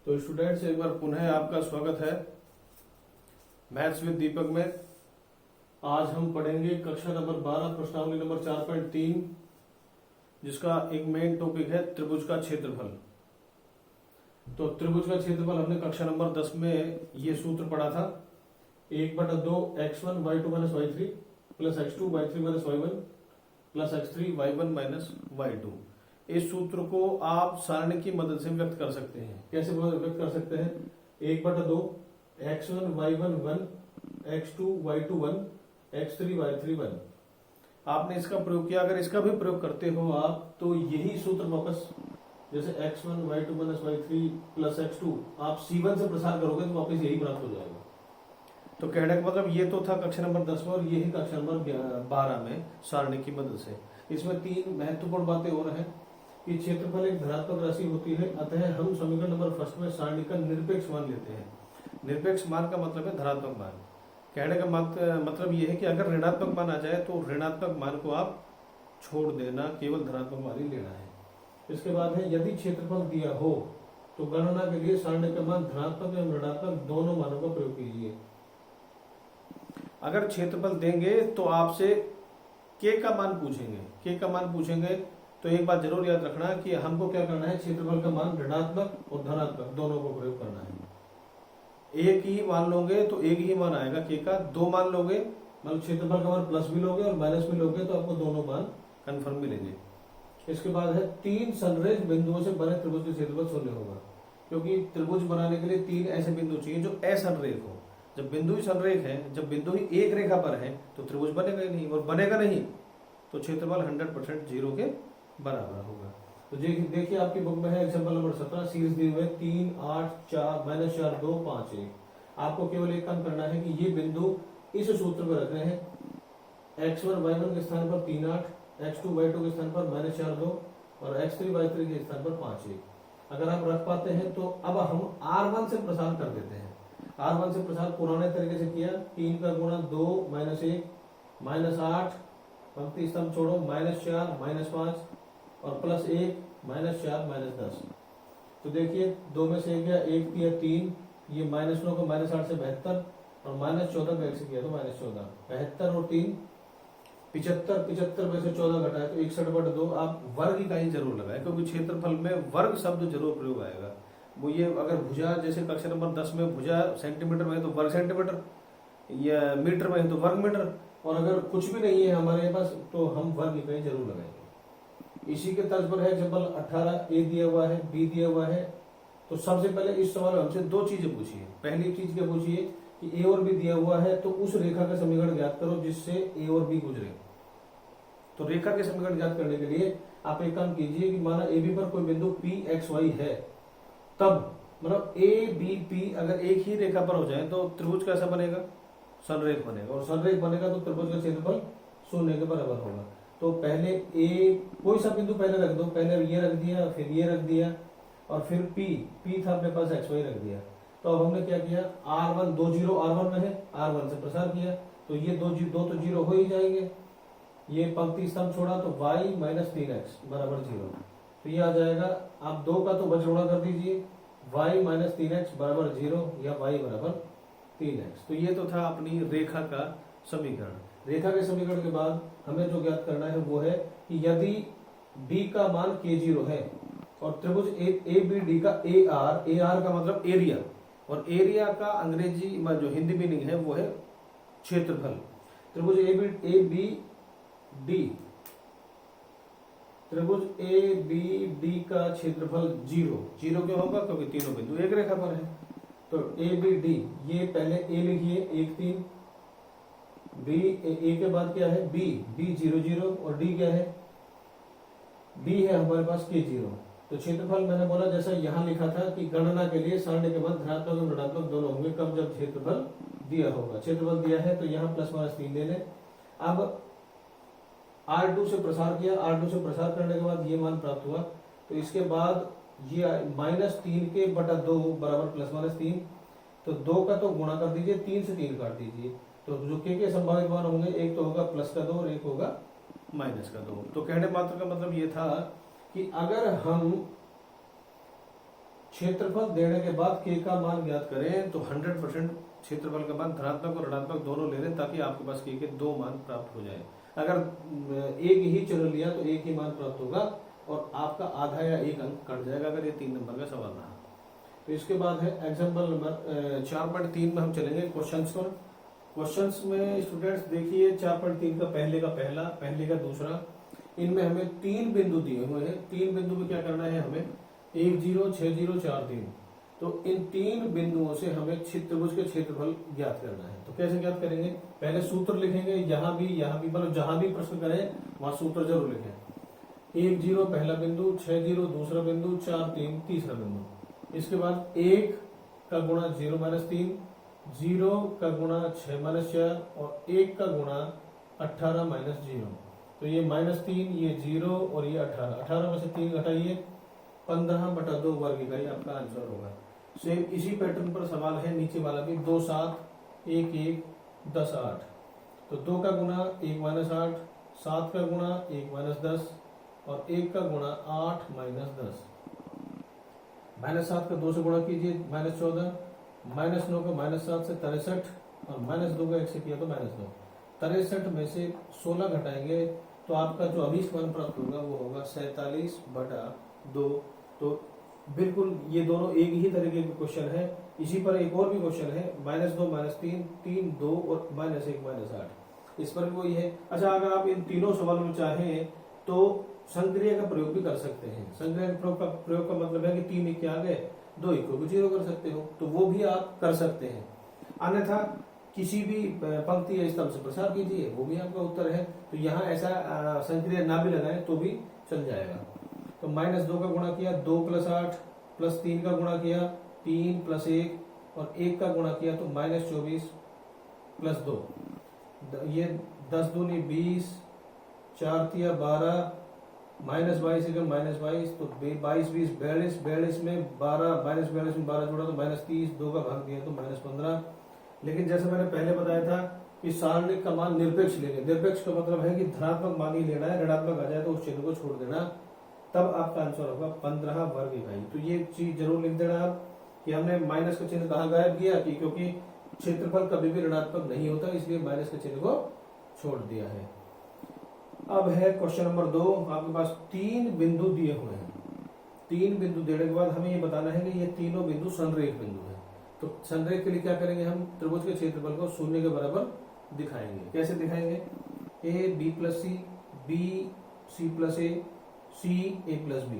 तो स्टूडेंट्स, एक बार पुनः आपका स्वागत है मैथ्स विद दीपक में। आज हम पढ़ेंगे कक्षा नंबर 12 प्रश्नावली नंबर 4.3, जिसका एक मेन टॉपिक है त्रिभुज का क्षेत्रफल। तो त्रिभुज का क्षेत्रफल हमने कक्षा नंबर 10 में ये सूत्र पढ़ा था, 1/2 x1 y2 - y3 plus x2 y3 - y1 plus x3 y1 - y2। इस सूत्र को आप सारणी की मदद से व्यक्त कर सकते हैं। कैसे व्यक्त कर सकते हैं? 1/2 x1 y1 1 x2 y2 1 x3 y3 1। आपने इसका प्रयोग किया। अगर इसका भी प्रयोग करते हो आप, तो यही सूत्र वापस, जैसे x1 y2 - y3 plus x2 आप c1 से प्रसार करोगे तो वापस यही प्राप्त हो जाएगा। तो कहने का मतलब ये तो था कक्षा नंबर 10 में, और यही कक्षा नंबर 12 में सारणी की मदद से। इसमें तीन महत्वपूर्ण बातें और हैं कि क्षेत्रफल एक धनात्मक राशि होती है, अतः हम समीकरण नंबर फर्स्ट में सारणी का निरपेक्ष मान लेते हैं। निरपेक्ष मान का मतलब है धनात्मक मान। कहने का मतलब यह है कि अगर ऋणात्मक मान आ जाए तो ऋणात्मक मान को आप छोड़ देना, केवल धनात्मक मान ही लेना है। इसके बाद है, यदि क्षेत्रफल दिया हो तो गणना के लिए सारणी का मान धनात्मक एवं ऋणात्मक दोनों मानों का प्रयोग कीजिए। अगर क्षेत्रफल देंगे तो आपसे के का मान पूछेंगे। के का मान पूछेंगे तो एक बात जरूर याद रखना कि हमको क्या करना है, क्षेत्रफल का मान ऋणात्मक और धनात्मक दोनों को प्रयोग करना है। एक ही मान लोगे तो एक ही मान आएगा के का। दो मान लोगे, मतलब क्षेत्रफल का मान प्लस भी लोगे और माइनस भी लोगे, तो आपको दोनों मान कंफर्म मिलेंगे। इसके बाद है, तीन संरेख बिंदुओं से बने त्रिभुज का क्षेत्रफल शून्य होगा। क्योंकि त्रिभुज बनाने के लिए तीन ऐसे बिंदु चाहिए जो असंरेख हो। जब बिंदु ही संरेख है, जब बिंदु ही एक रेखा पर है, तो त्रिभुज बनेगा ही नहीं, और बनेगा नहीं तो क्षेत्रफल 100% 0 के बराबर होगा। तो देखिए आपकी बुक में है एग्जाम्पल नंबर 17, सीरीज दिए हुए 3 8 4 -4 2 5 1। आपको केवल एक काम करना है कि ये बिंदु इस सूत्र में रखने हैं। x1 y1 के स्थान पर 3 8, x2 y2 के स्थान पर -4 2 और x3 y3 के स्थान पर 5 1। अगर आप रख पाते हैं तो अब हम r1 से प्रसार कर देते हैं। r1 से प्रसार पुराने तरीके से किया, 3 का गुणा 2 -1 -8 पंक्ति स्तंभ छोड़ो -4 -5 और प्लस 1 -4 -10। तो देखिए 2 में से गया 1 दिया 3, ये -9 को -8 से 72 और -14 का 1 से किया तो -14। 72 और 3 75, 75 में से 14 घटाए तो 61/2। आप वर्ग इकाई जरूर लगाए, क्योंकि क्षेत्रफल में वर्ग शब्द जरूर प्रयोग आएगा। वो ये अगर भुजा, जैसे कक्षा नंबर 10 में भुजा सेंटीमीटर में है तो वर्ग सेंटीमीटर, या मीटर में है तो वर्ग मीटर, और अगर कुछ भी नहीं है हमारे पास तो हम वर्ग इकाई जरूर लगाएंगे। इसी के तर्ज पर है एग्जाम्पल 18, ए दिया हुआ है, बी दिया हुआ है। तो सबसे पहले इस सवाल में हमसे दो चीजें पूछी है। पहली चीज क्या पूछी है कि ए और बी दिया हुआ है, तो उस रेखा का समीकरण ज्ञात करो जिससे ए और बी गुजरे। तो रेखा के समीकरण ज्ञात करने के लिए आप एक काम कीजिए कि माना ए बी पर कोई बिंदु पी एक्स वाई है, तब मतलब ए बी पी अगर एक ही रेखा पर हो जाए तो त्रिभुज कैसा बनेगा? संरेख बनेगा, और संरेख बनेगा तो त्रिभुज का क्षेत्रफल शून्य के बराबर होगा। तो पहले ए कोई सा बिंदु पहले रख दो, पहले ये रख दिया, फिर ये रख दिया, और फिर पी था अपने पास एक्स वाई रख दिया। तो अब हमने क्या किया, r1 दो जीरो r1 में है, r1 से प्रसार किया तो ये दो तो जीरो हो ही जाएंगे। ये पंक्ति स्तंभ छोड़ा तो y - 3x बराबर 0। तो ये आ जाएगा। आप 2 का तो बजरोड़ा कर दीजिए, y - 3x बराबर 0 या y बराबर 3x। तो ये तो था अपनी रेखा का समीकरण। रेखा के समीकरण के बाद हमें जो ज्ञात करना है वो है कि यदि b का मान k0 है और त्रिभुज ए बी डी का AR का मतलब एरिया, और एरिया का अंग्रेजी जो हिंदी मीनिंग है वो है क्षेत्रफल। त्रिभुज ए बी डी का क्षेत्रफल 0 क्यों होगा? क्योंकि तीनों बिंदु एक रेखा पर है। तो ए बी डी, ये पहले ए लिखिए 1 3, बी ए के बाद क्या है बी 0 0, और डी क्या है? डी है हमारे पास k0। तो क्षेत्रफल मैंने बोला जैसा यहाँ लिखा था कि गणना के लिए सारणी के मान धनात्मक और ऋणात्मक दोनों होंगे, कब? जब क्षेत्रफल दिया होगा। क्षेत्रफल दिया है तो यहाँ ±3 ले लें। अब R2 से प्रसार किया, R2 से प्रसार करने के बाद ये मान प्राप्त हुआ। तो इसके बाद ये -3 के बटा 2 बराबर ±3। तो 2 का तो गुणा कर दीजिए, 3 से 3 काट दीजिए। तो जो के संभावित मान होंगे, एक तो होगा +2 और एक होगा -2। तो कहने मात्र का मतलब ये था कि अगर हम क्षेत्रफल देने के बाद के का मान ज्ञात करें तो 100% क्षेत्रफल का मान धनात्मक और ऋणात्मक दोनों ले लें ताकि आपके पास के दो मान प्राप्त हो जाए। अगर एक ही चुन लिया तो एक ही मान प्राप्त होगा और आपका आधा या एक अंक कट जाएगा अगर ये 3 नंबर का सवाल रहा। तो इसके बाद है एग्जाम्पल नंबर 4.3 में हम चलेंगे क्वेश्चंस पर। क्वेश्चंस में स्टूडेंट्स देखिए 4.3 का पहले का दूसरा, इनमें हमें 3 बिंदु दिए हुए हैं। 3 बिंदु में क्या करना है हमें 1 0 6 0 4 3। तो इन 3 बिंदुओं से हमें त्रिभुज के क्षेत्रफल ज्ञात करना है। तो कैसे ज्ञात करेंगे, पहले सूत्र लिखेंगे, यहाँ भी मतलब जहां भी प्रश्न करें वहां सूत्र जरूर लिखें। 1 0 पहला बिंदु, 6 0 दूसरा बिंदु, 4 3 तीसरा बिंदु। इसके बाद 1 का गुणा 0 -3, 0 का गुणा 6 -4 और 1 का गुणा 18 -0। तो ये -3, ये 0 और ये 18 में से 3 घटाइए 15/2 वर्ग इकाई आपका आंसर होगा। सेम इसी पैटर्न पर सवाल है नीचे वाला भी, 2 7 1 1 10 8। तो 2 का गुणा 1 -8, 7 का गुणा 1 -10 और 1 का गुणा 8 -10। -7 का 2 से गुणा कीजिए -14, -9 का -7 से 63 और -2 का 1 से किया तो -2। 63 में से 16 घटाएंगे तो आपका जो अभीष्ट मान प्राप्त होगा वो होगा 47/2। तो बिल्कुल ये दोनों एक ही तरीके के क्वेश्चन है। इसी पर एक और भी क्वेश्चन है -2 -3 3 2 और -1 -8। इस पर भी वही है। अच्छा, अगर आप इन तीनों सवालों में चाहें तो संक्रिया का प्रयोग भी कर सकते हैं। संक्रिया का प्रयोग का मतलब है कि 3 इक्के आ गए, 2 इक्कों को 0 कर सकते हो, तो वो भी आप कर सकते हैं। अन्यथा किसी भी पंक्ति या स्तंभ से प्रसार कीजिए, वो भी आपका उत्तर है। तो यहाँ ऐसा संक्रिया ना भी लगाए तो भी चल जाएगा। तो -2 का गुणा किया 2 + 8 प्लस 3 का गुणा किया 3 + 1 और 1 का गुणा किया तो -24 + 2। ये 10 दूनी 20, 4 तिया 12, -22 -22 तो 22 20 42, 42 में 12 -42 में 12 जोड़ा तो -30, 2 का भाग दिया तो -15। लेकिन जैसे मैंने पहले बताया था कि सारणिक का मान निरपेक्ष लेंगे। निरपेक्ष का मतलब है कि धनात्मक मान ही लेना है, ऋणात्मक आ जाए तो उस चिन्ह को छोड़ देना, तब आपका आंसर होगा 15 वर्ग इकाई। तो ये चीज जरूर लिख देना आप कि हमने माइनस का चिन्ह कहाँ गायब किया, कि क्योंकि क्षेत्रफल कभी भी ऋणात्मक नहीं होता, इसलिए माइनस के चिन्ह को छोड़ दिया है। अब है क्वेश्चन नंबर 2। आपके पास 3 बिंदु दिए हुए हैं। 3 बिंदु देने के बाद हमें ये बताना है कि ये तीनों बिंदु संरेख बिंदु है। तो संरेख के लिए क्या करेंगे, हम त्रिभुज के क्षेत्रफल को 0 के बराबर दिखाएंगे। कैसे दिखाएंगे, a b + c, b c + a, c a + b।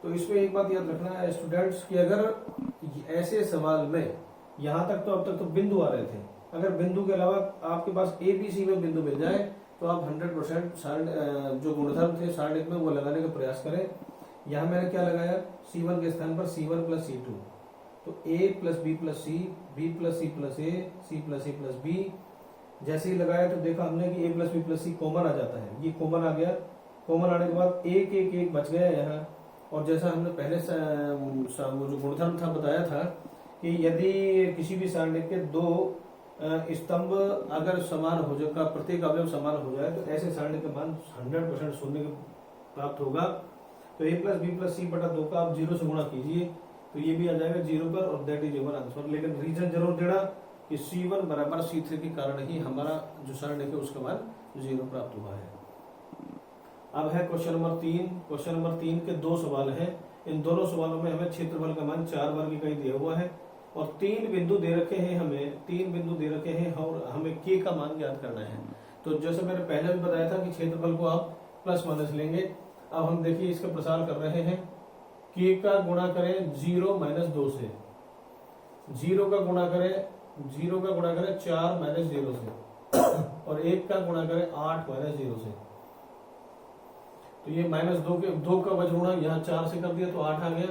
तो इसमें एक बात याद रखना है स्टूडेंट्स कि अगर ऐसे सवाल में यहाँ तक तो अब तक तो बिंदु आ रहे थे, अगर बिंदु के अलावा आपके पास a b c में बिंदु मिल जाए तो आप 100% जो गुणधर्म थे सारणिक में वो लगाने का प्रयास करें। यहाँ मैंने क्या लगाया, C1 के स्थान पर C1 + C2। तो a + b + c, b + c + a, c + a + b। जैसे ही लगाया तो देखा हमने कि a + b + c कॉमन आ जाता है, ये कॉमन आ गया। कॉमन आने के बाद 1 1 1 बच गया यहाँ। और जैसा हमने पहले वो जो गुणधर्म था बताया था कि यदि किसी भी सारणी के 2 स्तंभ अगर समान हो जाए, प्रत्येक अवयव समान हो जाए तो ऐसे सारणी का मान 100% शून्य प्राप्त होगा। तो a + b + c/2 का आप 0 से गुणा कीजिए तो ये भी आ जाएगा 0 पर और दैट इज योर आंसर। लेकिन रीजन जरूर देना कि C1 = C3 के कारण ही हमारा जो सारणी है उसका मान 0 प्राप्त हुआ है। अब है क्वेश्चन नंबर 3। क्वेश्चन नंबर 3 के 2 सवाल हैं। इन दोनों सवालों में हमें क्षेत्रफल का मान 4 वर्ग इकाई दिया हुआ है और 3 बिंदु दे रखे हैं, हमें 3 बिंदु दे रखे हैं और हमें k का मान ज्ञात करना है। तो जैसे मैंने पहले भी बताया था कि क्षेत्रफल को आप प्लस माइनस लेंगे। अब हम देखिए इसका प्रसार कर रहे हैं। k का गुणा करें 0 - 2 से, 0 का गुणा करें 4 - 0 से और 1 का गुणा करें 8 - 0 से। तो ये -2 के 2 का बजगुणा यहाँ 4 से कर दिया तो 8 आ गया।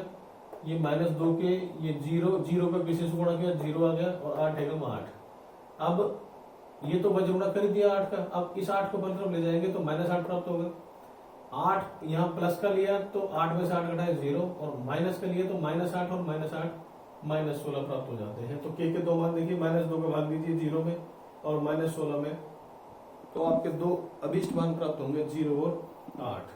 ये -2 के ये 0 का किसी से गुणा किया 0 आ गया और 8 है 8। अब ये तो बजगुणा कर दिया 8 का, अब इस 8 को बल तरफ ले जाएंगे तो -8 प्राप्त होगा। 8 यहाँ प्लस का लिया तो 8 में से 8 घटाए 0 और माइनस का लिया तो -8 और -8 -16 प्राप्त हो जाते हैं। तो k के 2 मान देखिए, -2 का भाग दीजिए 0 में और -16 में, तो आपके 2 अभीष्ट मान प्राप्त होंगे 0 और 8।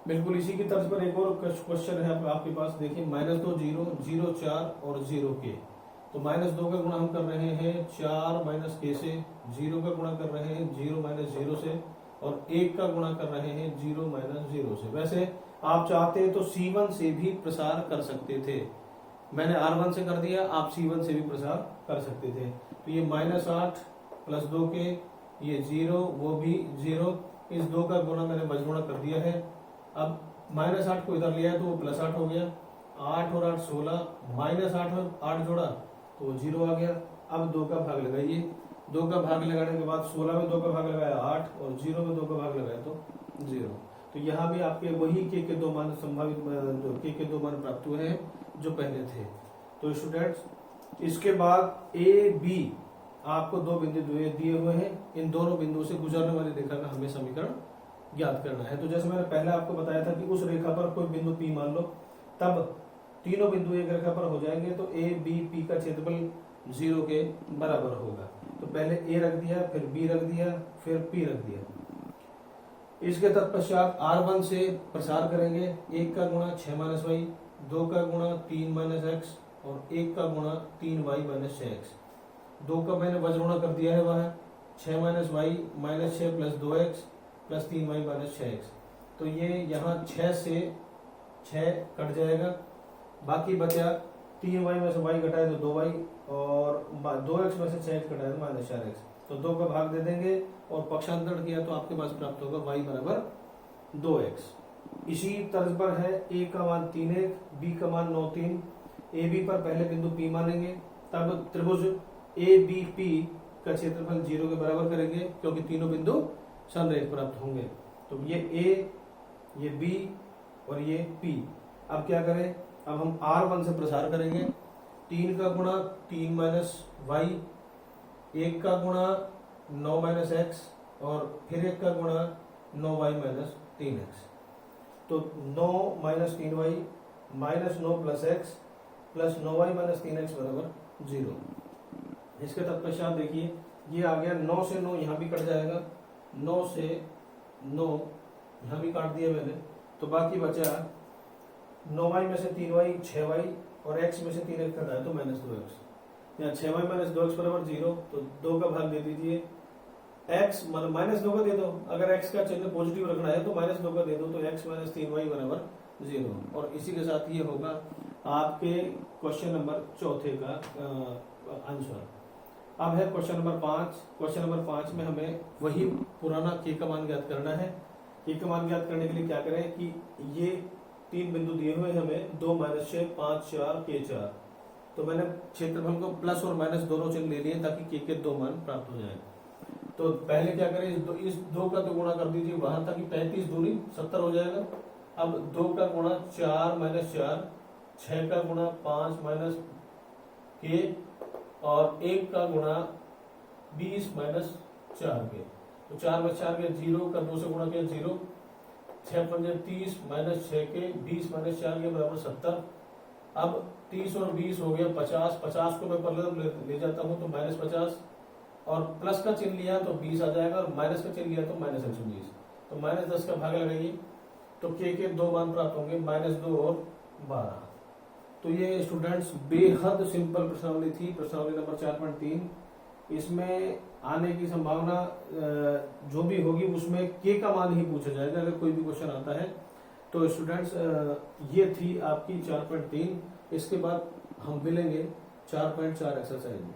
बिल्कुल इसी की तर्ज पर एक और क्वेश्चन है आपके पास, देखिए -2 0 0 4 और 0 के। तो -2 का गुणा हम कर रहे हैं 4 माइनस के से, 0 का गुणा कर रहे हैं 0 माइनस 0 से, और 1 का गुणा कर रहे हैं 0 माइनस 0 से। वैसे आप चाहते तो C1 से भी प्रसार कर सकते थे, मैंने R1 से कर दिया, आप C1 से भी प्रसार कर सकते थे। तो ये -8 प्लस 2 के, ये 0, वो भी 0, इस 2 का गुणा मैंने बजगुणा कर दिया है। अब -8 को इधर लिया है तो वो +8 हो गया, 8 और 8 16, -8 और 8 जोड़ा तो वो 0 आ गया। अब 2 का भाग लगाइए, 2 का भाग लगाने के बाद 16 में 2 का भाग लगाया 8 और 0 में 2 का भाग लगाया तो 0। तो यहाँ भी आपके वही के 2 मान संभावित के 2 मान प्राप्त हुए हैं जो पहले थे। तो स्टूडेंट्स इसके बाद ए बी आपको 2 बिंदु दिए हुए हैं, इन दोनों बिंदुओं से गुजरने वाली रेखा का हमें समीकरण ज्ञात करना है। तो जैसे मैंने पहले आपको बताया था कि उस रेखा पर कोई बिंदु P मान लो, तब तीनों बिंदु एक रेखा पर हो जाएंगे तो ए बी पी का क्षेत्रफल 0 के बराबर होगा। तो पहले ए रख दिया, फिर बी रख दिया, फिर पी रख दिया। इसके तत्पश्चात R1 से प्रसार करेंगे, 1 का गुणा 6 माइनस वाई, 2 का गुणा 3 माइनस एक्स और 1 का गुणा 3y माइनस 6x। 2 का मैंने बजगुणा कर दिया है, वह 6 minus y minus 6 plus 2x plus 3y minus 6x। तो ये यहाँ 6 से 6 कट जाएगा, बाकी बचा 3y में से y घटाए तो 2y और 2x में से 6x घटाए तो माइनस 4x। तो 2 का भाग दे देंगे और पक्षांतर किया तो आपके पास प्राप्त होगा y बराबर 2x। इसी तर्ज पर है a का मान 3 b का मान 9 3। ए बी पर पहले बिंदु P मानेंगे, तब त्रिभुज ए बी पी का क्षेत्रफल 0 के बराबर करेंगे क्योंकि तीनों बिंदु समरेख प्राप्त होंगे। तो ये A, ये B और ये P। अब क्या करें, अब हम R1 से प्रसार करेंगे, 3 का गुणा 3 माइनस वाई, 1 का गुणा 9 माइनस एक्स और फिर 1 का गुणा 9y माइनस 3x। तो 9 minus 3y minus 9 plus x plus 9y minus 3x बराबर 0। इसके तत्पश्चात देखिए ये आ गया, 9 से 9 यहाँ भी कट जाएगा, 9 से 9 यहाँ भी काट दिया मैंने, तो बाकी बचा 9y में से 3y 6y और x में से 3x कटा है तो माइनस 2x। यहाँ 6y माइनस 2x बराबर 0, तो 2 का भाग दे दीजिए, x मतलब माइनस 2 का दे दो, अगर x का चिन्ह पॉजिटिव रखना है तो माइनस 2 का दे दो, तो x माइनस 3y बराबर 0। और इसी के साथ ये होगा आपके क्वेश्चन नंबर 4 का आंसर। अब है क्वेश्चन नंबर 5। क्वेश्चन नंबर 5 में हमें वही पुराना के का मान ज्ञात करना है। के का मान ज्ञात करने के लिए क्या करें कि ये 3 बिंदु दिए हुए हमें 2 माइनस 6 5 4 के 4। तो मैंने क्षेत्रफल को प्लस और माइनस दोनों चिन्ह ले लिए ताकि के 2 मान प्राप्त हो जाए। तो पहले क्या करें, इस 2 का तो गुणा कर दीजिए वहां तक 35 दूनी 70 हो जाएगा। अब 2 का गुणा 4 माइनस 4, 6 का गुणा 5 माइनस के और 1 का गुणा 20 माइनस 4 के। तो 4 में 4 के 0 का 2 से गुणा किया 0, 6 पंजे 30 माइनस 6 के 20 माइनस 4 के बराबर 70। अब 30 और 20 हो गया 50, 50 को मैं पहले ले जाता हूँ तो माइनस 50 और प्लस का चिन्ह लिया तो 20 आ जाएगा और माइनस का चिन्ह लिया तो माइनस 120। तो माइनस 10 का भाग लगाइए तो के 2 मान प्राप्त होंगे, माइनस 2 और 12। तो ये स्टूडेंट्स बेहद सिंपल प्रश्नावली थी, प्रश्नावली नंबर 4.3। इसमें आने की संभावना जो भी होगी उसमें के का मान ही पूछा जाएगा अगर कोई भी क्वेश्चन आता है। तो स्टूडेंट्स ये थी आपकी 4.3। इसके बाद हम मिलेंगे 4.4 एक्सरसाइज में।